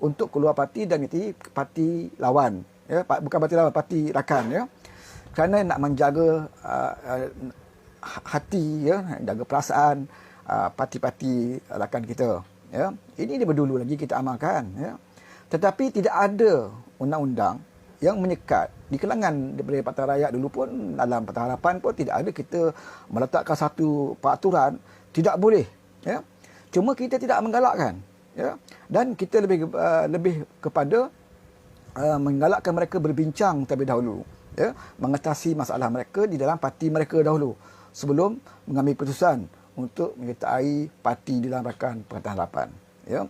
untuk keluar parti dan menyertai parti lawan, ya, bukan parti lawan, parti rakan, ya, kerana nak menjaga hati, ya, jaga perasaan parti-parti rakan kita, ya. Ini dia berdulu lagi kita amalkan, ya. Tetapi tidak ada undang-undang yang menyekat di kalangan daripada Pakatan Rakyat dulu pun, dalam Pakatan Harapan pun tidak ada kita meletakkan satu peraturan tidak boleh, ya. Cuma kita tidak menggalakkan, ya, dan kita lebih kepada menggalakkan mereka berbincang terlebih dahulu, ya, mengatasi masalah mereka di dalam parti mereka dahulu sebelum mengambil keputusan untuk menyertai parti di dalam rakan Pakatan Harapan, ya.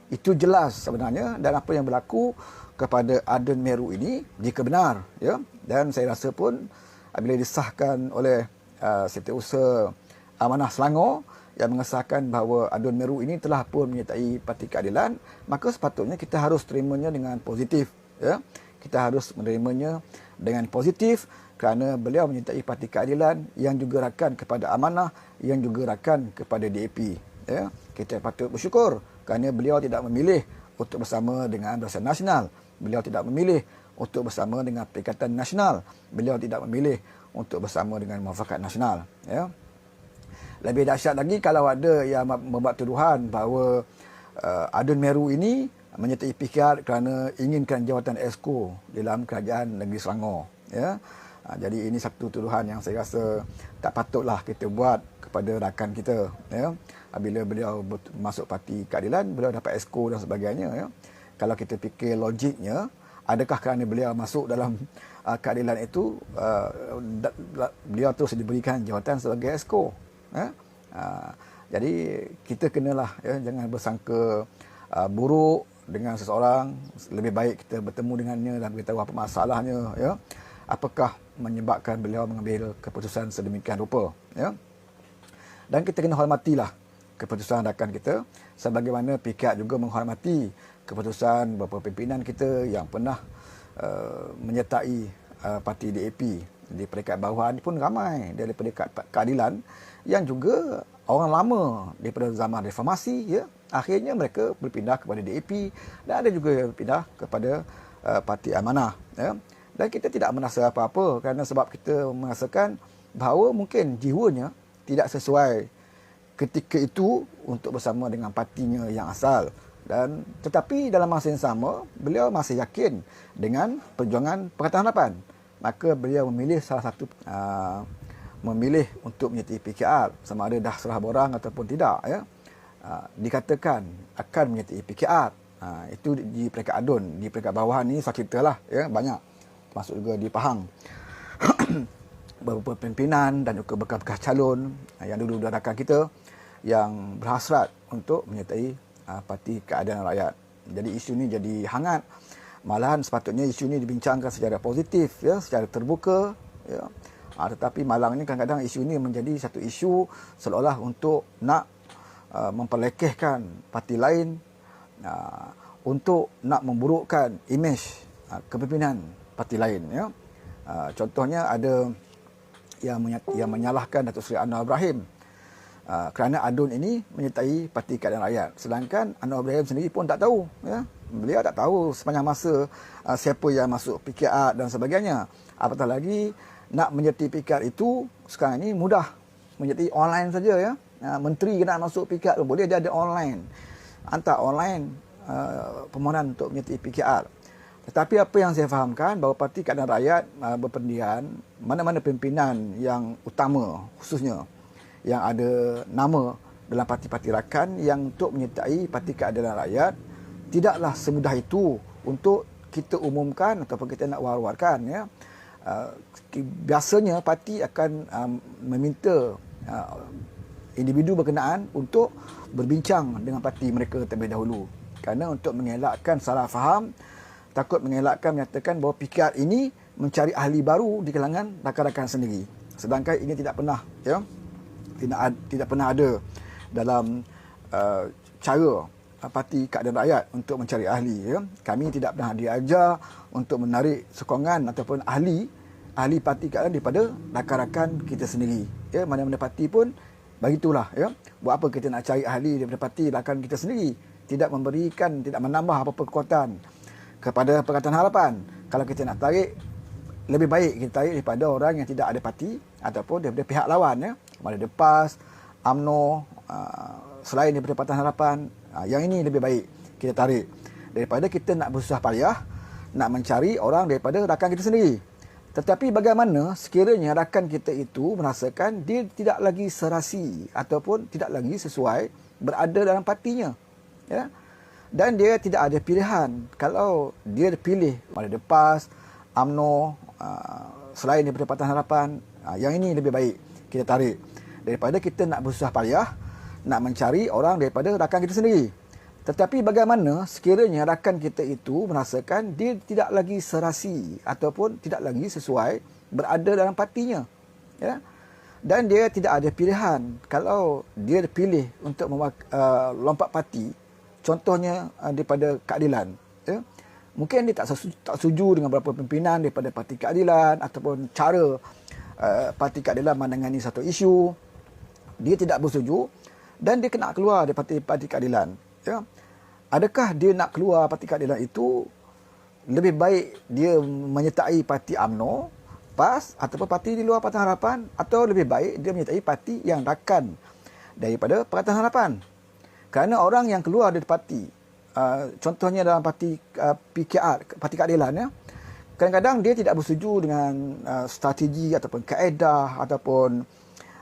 Itu jelas sebenarnya, dan apa yang berlaku kepada Adun Meru ini jika benar, ya, dan saya rasa pun apabila disahkan oleh Setiausaha Amanah Selangor yang mengesahkan bahawa Adun Meru ini telah pun menyertai Parti Keadilan, maka sepatutnya kita harus terimanya dengan positif, ya. Kita harus menerimanya dengan positif kerana beliau menyertai Parti Keadilan yang juga rakan kepada Amanah, yang juga rakan kepada DAP, ya. Kita patut bersyukur kerana beliau tidak memilih untuk bersama dengan Barisan Nasional, beliau tidak memilih untuk bersama dengan Perikatan Nasional, beliau tidak memilih untuk bersama dengan Muafakat Nasional, ya. Lebih dahsyat lagi kalau ada yang membuat tuduhan bahawa Adun Meru ini menyertai PKR kerana inginkan jawatan Exco dalam Kerajaan Negeri Selangor, ya. Jadi ini satu tuduhan yang saya rasa tak patutlah kita buat kepada rakan kita, ya. Apabila beliau masuk Parti Keadilan, beliau dapat Exco dan sebagainya, ya. Kalau kita fikir logiknya, adakah kerana beliau masuk dalam keadilan itu beliau terus diberikan jawatan sebagai Exco, ya? Jadi kita kenalah, ya, jangan bersangka buruk dengan seseorang. Lebih baik kita bertemu dengannya dan beritahu apa masalahnya, ya, apakah menyebabkan beliau mengambil keputusan sedemikian rupa, ya. Dan kita kena hormatilah keputusan rakan kita, sebagaimana PKAD juga menghormati keputusan beberapa pimpinan kita yang pernah menyertai parti DAP. Di peringkat bawah ni pun ramai daripada keadilan yang juga orang lama daripada zaman reformasi, ya. Akhirnya mereka berpindah kepada DAP dan ada juga yang berpindah kepada Parti Amanah, ya. Dan kita tidak merasa apa-apa kerana sebab kita merasakan bahawa mungkin jiwanya tidak sesuai ketika itu untuk bersama dengan partinya yang asal, dan tetapi dalam masa yang sama beliau masih yakin dengan perjuangan Pakatan Harapan, maka beliau memilih salah satu memilih untuk menyertai PKR, sama ada dah serah borang ataupun tidak, ya. Dikatakan akan menyertai PKR, itu di peringkat Adun. Di peringkat bawahan ni saya ceritalah, ya, banyak, termasuk juga di Pahang. Beberapa pimpinan dan juga bekas-bekas calon yang dulu rakan kita yang berhasrat untuk menyertai Parti Keadilan Rakyat. Jadi isu ni jadi hangat. Malahan sepatutnya isu ni dibincangkan secara positif, ya, secara terbuka, ya. Tetapi malangnya kadang-kadang isu ini menjadi satu isu seolah-olah untuk nak memperlekehkan parti lain, untuk nak memburukkan imej kepimpinan parti lain, ya. Contohnya ada yang menyalahkan Datuk Seri Anwar Ibrahim kerana Adun ini menyertai Parti Keadilan Rakyat, sedangkan Anwar Ibrahim sendiri pun tak tahu, ya. Beliau tak tahu sepanjang masa siapa yang masuk PKR dan sebagainya. Apatah lagi nak menyertai PKR itu sekarang ini mudah, menyertai online saja, ya. Menteri nak masuk PKR boleh, dia ada online, hantar online permohonan untuk menyertai PKR. Tetapi apa yang saya fahamkan bahawa Parti Keadilan Rakyat berpendirian, mana-mana pimpinan yang utama khususnya yang ada nama dalam parti-parti rakan yang untuk menyertai Parti Keadilan Rakyat, tidaklah semudah itu untuk kita umumkan ataupun kita nak war-warkan, ya. Biasanya parti akan meminta individu berkenaan untuk berbincang dengan parti mereka terlebih dahulu, kerana untuk mengelakkan salah faham, takut mengelakkan menyatakan bahawa PKR ini mencari ahli baru di kalangan rakan-rakan sendiri, sedangkan ini tidak pernah, ya, tidak pernah ada dalam cara Parti Keadilan Rakyat untuk mencari ahli, ya. Kami tidak pernah diajar untuk menarik sokongan ataupun ahli parti keadilan daripada rakan-rakan kita sendiri, ya. Mana-mana parti pun begitulah, ya. Buat apa kita nak cari ahli daripada parti rakan kita sendiri? tidak menambah apa-apa kekuatan kepada Pakatan Harapan. Kalau kita nak tarik, lebih baik kita tarik daripada orang yang tidak ada parti ataupun daripada pihak lawan, ya. Mana ada PAS, UMNO, selain daripada Pakatan Harapan, yang ini lebih baik kita tarik daripada kita nak bersusah payah nak mencari orang daripada rakan kita sendiri. Tetapi bagaimana sekiranya rakan kita itu merasakan dia tidak lagi serasi ataupun tidak lagi sesuai berada dalam partinya, ya. Dan dia tidak ada pilihan. Kalau dia pilih mana ada PAS, UMNO, selain daripada Pakatan Harapan, yang ini lebih baik kita tarik daripada kita nak bersusah payah nak mencari orang daripada rakan kita sendiri. Tetapi bagaimana sekiranya rakan kita itu merasakan dia tidak lagi serasi ataupun tidak lagi sesuai berada dalam partinya, ya. Dan dia tidak ada pilihan. Kalau dia pilih untuk lompat parti, contohnya daripada keadilan, ya. Mungkin dia tak setuju dengan beberapa pimpinan daripada Parti Keadilan ataupun cara Parti Keadilan menangani satu isu. Dia tidak bersetuju dan dia kena keluar dari Parti Keadilan, ya. Adakah dia nak keluar Parti Keadilan itu lebih baik dia menyertai Parti UMNO, PAS ataupun parti di luar Pakatan Harapan, atau lebih baik dia menyertai parti yang rakan daripada Pakatan Harapan? Kerana orang yang keluar dari parti, contohnya dalam parti PKR, Parti Keadilan, ya, kadang-kadang dia tidak bersetuju dengan strategi ataupun kaedah ataupun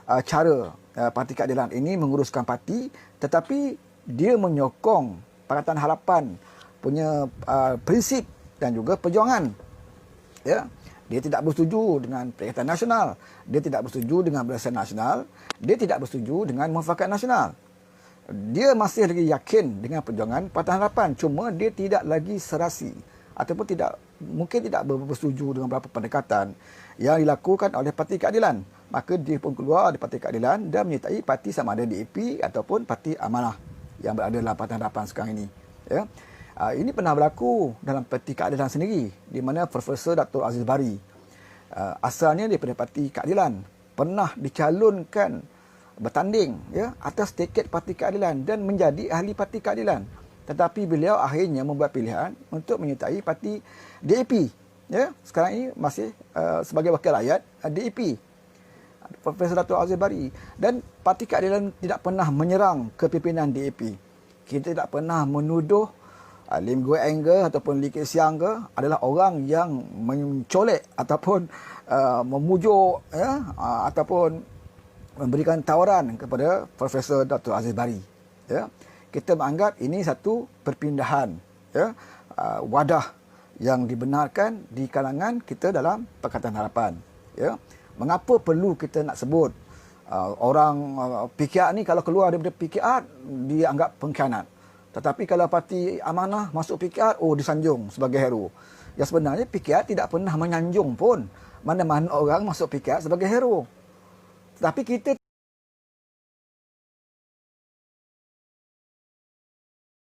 cara Parti Keadilan ini menguruskan parti, tetapi dia menyokong Pakatan Harapan punya prinsip dan juga perjuangan, ya. Dia tidak bersetuju dengan Perikatan Nasional, dia tidak bersetuju dengan Barisan Nasional, dia tidak bersetuju dengan Mufakat Nasional. Dia masih lagi yakin dengan perjuangan Pakatan Harapan, cuma dia tidak lagi serasi ataupun mungkin tidak bersetuju dengan beberapa pendekatan yang dilakukan oleh Parti Keadilan. Maka dia pun keluar dari Parti Keadilan dan menyertai parti sama ada DAP ataupun Parti Amanah yang berada dalam Pakatan Harapan sekarang ini, ya. Ini pernah berlaku dalam Parti Keadilan sendiri, di mana Profesor Dato' Aziz Bari, asalnya daripada Parti Keadilan, pernah dicalonkan bertanding, ya, atas tiket Parti Keadilan dan menjadi ahli Parti Keadilan. Tetapi beliau akhirnya membuat pilihan untuk menyertai parti DAP, ya. Sekarang ini masih sebagai wakil rakyat DAP, Profesor Dato' Aziz Bari. Dan Parti Keadilan tidak pernah menyerang kepimpinan DAP. Kita tidak pernah menuduh Lim Guo Eng ke ataupun Lee Kek Siang ke adalah orang yang mencolek ataupun memujuk, ya, ataupun memberikan tawaran kepada Profesor Dato' Aziz Bari, ya. Kita menganggap ini satu perpindahan, ya, wadah yang dibenarkan di kalangan kita dalam Pakatan Harapan, ya. Mengapa perlu kita nak sebut orang PKR ni kalau keluar daripada PKR dianggap pengkhianat, tetapi kalau Parti Amanah masuk PKR, disanjung sebagai hero. Ya, sebenarnya PKR tidak pernah menyanjung pun mana-mana orang masuk PKR sebagai hero. Tetapi kita